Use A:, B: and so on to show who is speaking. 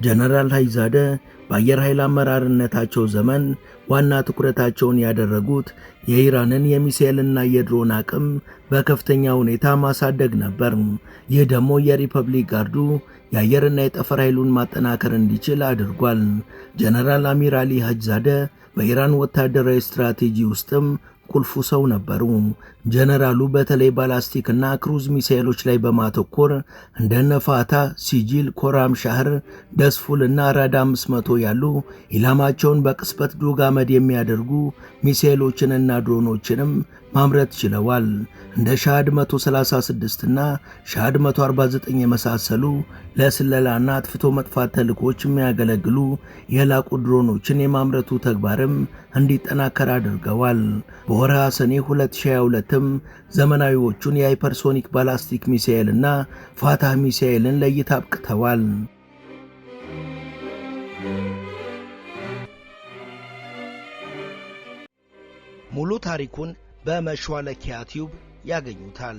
A: ጀነራል ሃይዛደ በአየር ኃይል አመራርነታቸው ዘመን ዋና ትኩረታቸውን ያደረጉት የኢራንን የሚሳኤልና የድሮን አቅም በከፍተኛ ሁኔታ ማሳደግ ነበር። ይህ ደግሞ የሪፐብሊክ ጋርዱ የአየርና የጠፈር ኃይሉን ማጠናከር እንዲችል አድርጓል። ጀነራል አሚር አሊ ሃጅዛደ በኢራን ወታደራዊ ስትራቴጂ ውስጥም ቁልፉ ሰው ነበሩ። ጀነራሉ በተለይ ባላስቲክና ክሩዝ ሚሳኤሎች ላይ በማተኮር እንደነ ፋታ፣ ሲጂል፣ ኮራም ሻህር፣ ደስፉልና ራዳ 500 ያሉ ኢላማቸውን በቅስበት ዶግ አመድ የሚያደርጉ ሚሳኤሎችንና ድሮኖችንም ማምረት ችለዋል። እንደ ሻሃድ 136 እና ሻሃድ 149 የመሳሰሉ ለስለላና አጥፍቶ መጥፋት ተልእኮች የሚያገለግሉ የላቁ ድሮኖችን የማምረቱ ተግባርም እንዲጠናከር አድርገዋል። በወርሃ ሰኔ 2022ም ዘመናዊዎቹን የሃይፐርሶኒክ ባላስቲክ ሚሳኤልና ፋታህ ሚሳኤልን ለእይታ አብቅተዋል። ሙሉ ታሪኩን በመሿለኪያ ቲዩብ ያገኙታል።